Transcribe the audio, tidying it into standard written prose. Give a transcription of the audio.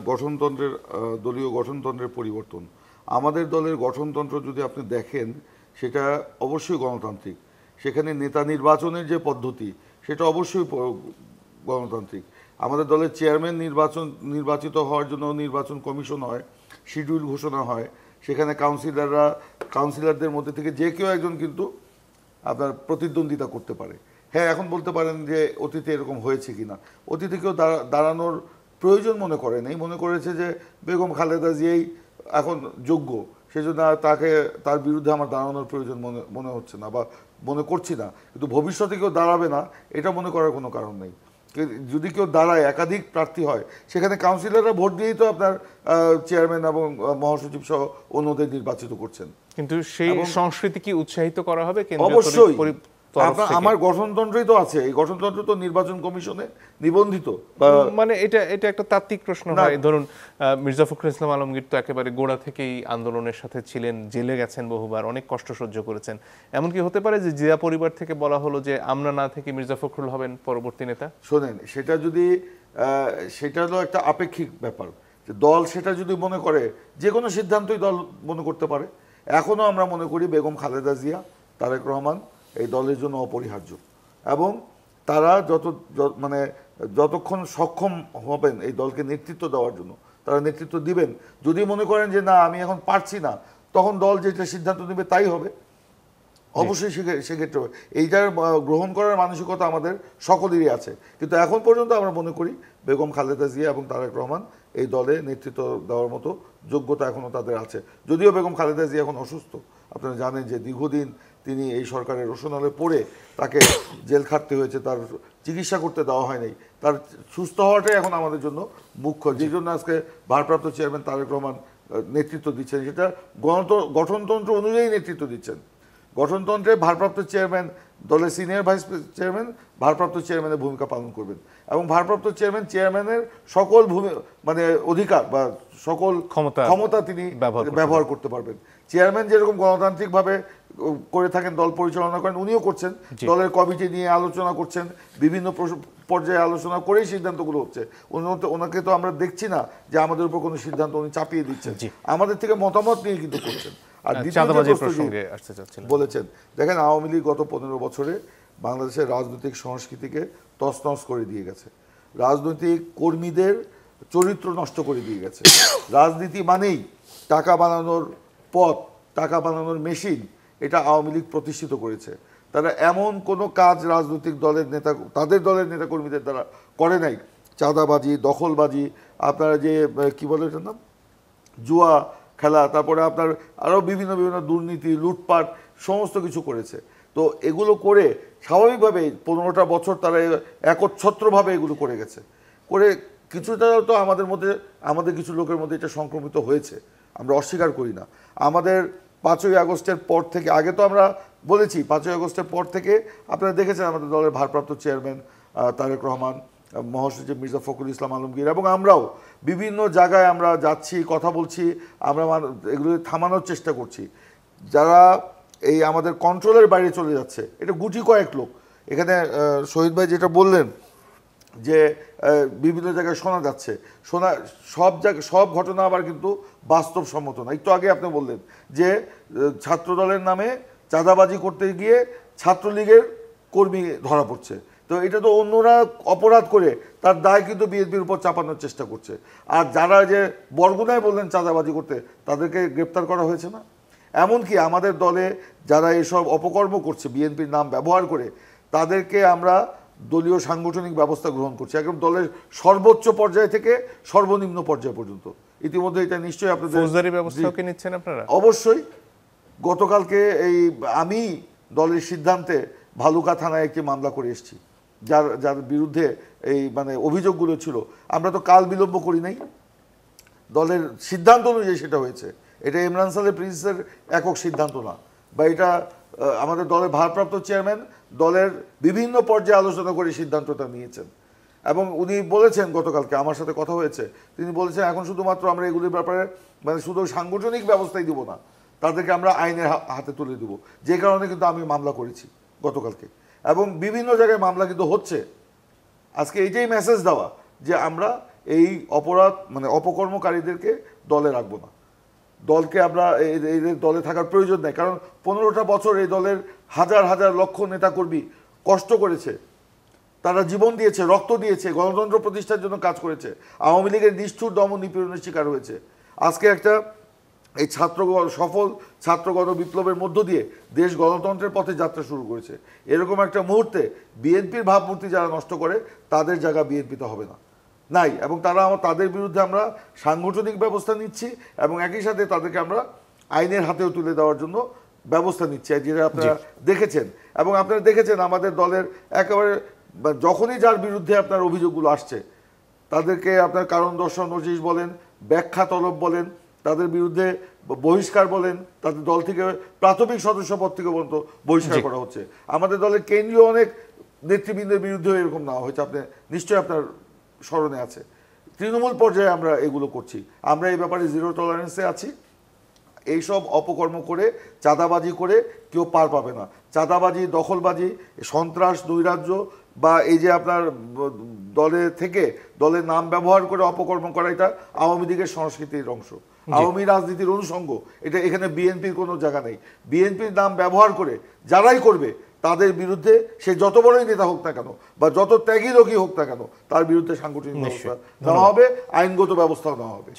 গঠনতন্ত্রের দলীয় গঠনতন্ত্রের পরিবর্তন, আমাদের দলের গঠনতন্ত্র যদি আপনি দেখেন সেটা অবশ্যই গণতান্ত্রিক। সেখানে নেতা নির্বাচনের যে পদ্ধতি সেটা অবশ্যই গণতান্ত্রিক। আমাদের দলের চেয়ারম্যান নির্বাচিত হওয়ার জন্য নির্বাচন কমিশন হয়, শিডিউল ঘোষণা হয়, সেখানে কাউন্সিলরদের মধ্যে থেকে যে কেউ একজন কিন্তু আপনার প্রতিদ্বন্দ্বিতা করতে পারে। হ্যাঁ, এখন বলতে পারেন যে অতীতে এরকম হয়েছে কিনা, অতীতে কেউ দাঁড়ানোর প্রয়োজন মনে করে নেই, মনে করেছে যে বেগম খালেদা জিয়াই এখন যোগ্য, সেজন্য তার বিরুদ্ধে আমার দাঁড়ানোর প্রয়োজন মনে হচ্ছে না বা মনে করছি না। কিন্তু ভবিষ্যতে কেউ দাঁড়াবে না এটা মনে করার কোনো কারণ নেই। যদি কেউ দাঁড়ায়, একাধিক প্রার্থী হয়, সেখানে কাউন্সিলররা ভোট দিয়েই তো আপনার চেয়ারম্যান এবং মহাসচিব সহ অন্যদের নির্বাচিত করছেন। কিন্তু সেই সংস্কৃতি কি উৎসাহিত করা হবে? অবশ্যই। আমার গঠনতন্ত্রই তো আছে, এই গঠনতন্ত্র তো নির্বাচন কমিশনে নিবন্ধিত। মানে এটা একটা তাত্ত্বিক প্রশ্ন হয়। ধরুন মির্জা ফখরুল ইসলাম আলমগীর তো একেবারে গোড়া থেকেই আন্দোলনের সাথে ছিলেন, জেলে গেছেন বহুবার, অনেক কষ্ট সহ্য করেছেন। এমনকি হতে পারে যে জিয়া পরিবার থেকে বলা হলো যে আমরা না থেকে মির্জা ফখরুল হবেন পরবর্তী নেতা? শোনেন, সেটা হলো একটা আপেক্ষিক ব্যাপার। দল সেটা যদি মনে করে, যে কোনো সিদ্ধান্তই দল মনে করতে পারে। এখনও আমরা মনে করি বেগম খালেদা জিয়া, তারেক রহমান এই দলের জন্য অপরিহার্য, এবং তারা যতক্ষণ সক্ষম হবেন এই দলকে নেতৃত্ব দেওয়ার জন্য তারা নেতৃত্ব দিবেন। যদি মনে করেন যে না আমি এখন পারছি না, তখন দল যেটা সিদ্ধান্ত নেবে তাই হবে। অবশ্যই সেক্ষেত্রে এইটার গ্রহণ করার মানসিকতা আমাদের সকলেরই আছে। কিন্তু এখন পর্যন্ত আমরা মনে করি বেগম খালেদা জিয়া এবং তারেক রহমান এই দলে নেতৃত্ব দেওয়ার মতো যোগ্যতা এখনও তাদের আছে। যদিও বেগম খালেদা জিয়া এখন অসুস্থ, আপনারা জানেন যে দীর্ঘদিন তিনি এই সরকারের রোশনালে পড়ে তাকে জেল খাটতে হয়েছে, তার চিকিৎসা করতে দেওয়া হয়নি। তার সুস্থ হওয়াটাই এখন আমাদের জন্য মুখ্য, যে জন্য আজকে ভারপ্রাপ্ত চেয়ারম্যান তারেক রহমান নেতৃত্ব দিচ্ছেন। সেটা গঠনতন্ত্র অনুযায়ী নেতৃত্ব দিচ্ছেন। গঠনতন্ত্রে ভারপ্রাপ্ত চেয়ারম্যান, দলের সিনিয়র ভাইস চেয়ারম্যান ভারপ্রাপ্ত চেয়ারম্যানের ভূমিকা পালন করবেন, এবং ভারপ্রাপ্ত চেয়ারম্যানের সকল অধিকার বা সকল ক্ষমতা তিনি ব্যবহার করতে পারবেন। চেয়ারম্যান যেরকম গণতান্ত্রিকভাবে করে থাকেন, দল পরিচালনা করেন, উনিও করছেন। দলের কমিটি নিয়ে আলোচনা করছেন, বিভিন্ন পর্যায়ে আলোচনা করেই সিদ্ধান্তগুলো হচ্ছে। ওনাকে তো আমরা দেখছি না যে আমাদের উপর কোনো সিদ্ধান্ত উনি চাপিয়ে দিচ্ছেন, আমাদের থেকে মতামত নিয়ে কিন্তু করছেন। আর বলেছেন, দেখেন আওয়ামী লীগ গত 15 বছরে বাংলাদেশের রাজনৈতিক সংস্কৃতিকে তছনছ করে দিয়ে গেছে, রাজনৈতিক কর্মীদের চরিত্র নষ্ট করে দিয়ে গেছে। রাজনীতি মানেই টাকা বানানোর পথ, টাকা বানানোর মেশিন, এটা আওয়ামী লীগ প্রতিষ্ঠিত করেছে। তারা এমন কোনো কাজ রাজনৈতিক তাদের দলের নেতা কর্মীদের দ্বারা করে নাই। চাঁদাবাজি, দখলবাজি, আপনারা যে কি বলে এটার নাম, জুয়া খেলা, তারপরে আপনার আরও বিভিন্ন দুর্নীতি, লুটপাট, সমস্ত কিছু করেছে। তো এগুলো করে স্বাভাবিকভাবে 15টা বছর তারা একচ্ছত্রভাবে এগুলো করে গেছে। করে কিছুটা তো আমাদের কিছু লোকের মধ্যে এটা সংক্রমিত হয়েছে, আমরা অস্বীকার করি না। আমাদের 5ই আগস্টের পর থেকে, আগে তো আমরা বলেছি 5ই আগস্টের পর থেকে আপনারা দেখেছেন আমাদের দলের ভারপ্রাপ্ত চেয়ারম্যান তারেক রহমান, মহাসচিব মির্জা ফখরুল ইসলাম আলমগীর এবং আমরাও বিভিন্ন জায়গায় আমরা যাচ্ছি, কথা বলছি, আমরা এগুলো থামানোর চেষ্টা করছি। যারা এই আমাদের কন্ট্রোলের বাইরে চলে যাচ্ছে, এটা গুটি কয়েক লোক। এখানে শহীদ ভাই যেটা বললেন যে বিভিন্ন জায়গায় শোনা যাচ্ছে, সব ঘটনা আবার কিন্তু বাস্তবসম্মত না। একটু আগে আপনি বললেন যে ছাত্রদলের নামে চাঁদাবাজি করতে গিয়ে ছাত্রলীগের কর্মী ধরা পড়ছে। তো এটা তো অন্যরা অপরাধ করে তার দায় কিন্তু বিএনপির উপর চাপানোর চেষ্টা করছে। আর যারা যে বরগুনায় বললেন চাঁদাবাজি করতে, তাদেরকে গ্রেপ্তার করা হয়েছে না। এমনকি আমাদের দলে যারা এসব অপকর্ম করছে বিএনপির নাম ব্যবহার করে, তাদেরকে আমরা দলীয় সাংগঠনিক ব্যবস্থা গ্রহণ করছি, একদম দলের সর্বোচ্চ পর্যায় থেকে সর্বনিম্ন পর্যায় পর্যন্ত। ইতিমধ্যে এটা নিশ্চয়ই আপনাদের ফৌজদারি ব্যবস্থাকে নিচ্ছেন আপনারা? অবশ্যই। গতকালকে আমি দলের সিদ্ধান্তে ভালুকা থানায় একটি মামলা করে এসেছি, যার বিরুদ্ধে অভিযোগগুলো ছিল। আমরা তো কাল বিলম্ব করি নাই, দলের সিদ্ধান্ত অনুযায়ী সেটা হয়েছে। এটা ইমরান সালেহ প্রিন্সের একক সিদ্ধান্ত না, বা এটা আমাদের দলের ভারপ্রাপ্ত চেয়ারম্যান দলের বিভিন্ন পর্যায়ে আলোচনা করে সিদ্ধান্তটা নিয়েছেন। এবং উনি বলেছেন, গতকালকে আমার সাথে কথা হয়েছে, তিনি বলেছেন এখন শুধুমাত্র আমরা এগুলির ব্যাপারে শুধু সাংগঠনিক ব্যবস্থাই দিব না, তাদেরকে আমরা আইনের হাতে তুলে দেব। যে কারণে কিন্তু আমি মামলা করেছি গতকালকে, এবং বিভিন্ন জায়গায় মামলা কিন্তু হচ্ছে। আজকে এইটাই মেসেজ দেওয়া যে আমরা এই অপরাধ মানে অপকর্মকারীদেরকে দলে রাখবো না। দলকে আমরা এদের দলে থাকার প্রয়োজন নেই, কারণ 15টা বছর এই দলের হাজার হাজার লক্ষ নেতাকর্মী কষ্ট করেছে, তারা জীবন দিয়েছে, রক্ত দিয়েছে, গণতন্ত্র প্রতিষ্ঠার জন্য কাজ করেছে। আওয়ামী লীগের নিষ্ঠুর দমন নিপীড়নের শিকার হয়েছে। আজকে একটা এই সফল ছাত্র গণ বিপ্লবের মধ্য দিয়ে দেশ গণতন্ত্রের পথে যাত্রা শুরু করেছে। এরকম একটা মুহূর্তে বিএনপির ভাবমূর্তি যারা নষ্ট করে তাদের জায়গা বিএনপিতে হবে না, নাই। এবং তাদের বিরুদ্ধে আমরা সাংগঠনিক ব্যবস্থা নিচ্ছি এবং একই সাথে তাদেরকে আমরা আইনের হাতেও তুলে দেওয়ার জন্য ব্যবস্থা নিচ্ছি, যেটা আপনারা দেখেছেন। এবং আপনারা দেখেছেন আমাদের দলের একেবারে যখনই যার বিরুদ্ধে আপনার অভিযোগগুলো আসছে তাদেরকে আপনার কারণ দর্শাও নোটিশ বলেন, ব্যাখ্যা তলব বলেন, তাদের বিরুদ্ধে বহিষ্কার বলেন, তাদের দল থেকে প্রাথমিক সদস্য পদ থেকে পর্যন্ত বহিষ্কার করা হচ্ছে। আমাদের দলের কেন্দ্রীয় অনেক নেতৃবৃন্দের বিরুদ্ধেও এরকম নেওয়া হয়েছে, আপনি নিশ্চয়ই আপনার স্মরণে আছে। তৃণমূল পর্যায়ে আমরা এগুলো করছি। আমরা এই ব্যাপারে জিরো টলারেন্সে আছি। এইসব অপকর্ম করে, চাঁদাবাজি করে কেউ পার পাবে না। চাঁদাবাজি, দখলবাজি, সন্ত্রাস, নৈরাজ্য বা এই যে আপনার দলের নাম ব্যবহার করে অপকর্ম করা, এটা আওয়ামী লীগের সংস্কৃতির অংশ, আওয়ামী রাজনীতির অনুষঙ্গ। এটা এখানে বিএনপির কোনো জায়গা নেই। বিএনপির নাম ব্যবহার করে যারাই করবে তাদের বিরুদ্ধে, সে যত বড়ই নেতা হোক না কেন বা যত ত্যাগী লোকই হোক না কেন, তার বিরুদ্ধে সাংগঠনিক ব্যবস্থা নেওয়া হবে, আইনগত ব্যবস্থাও নেওয়া হবে।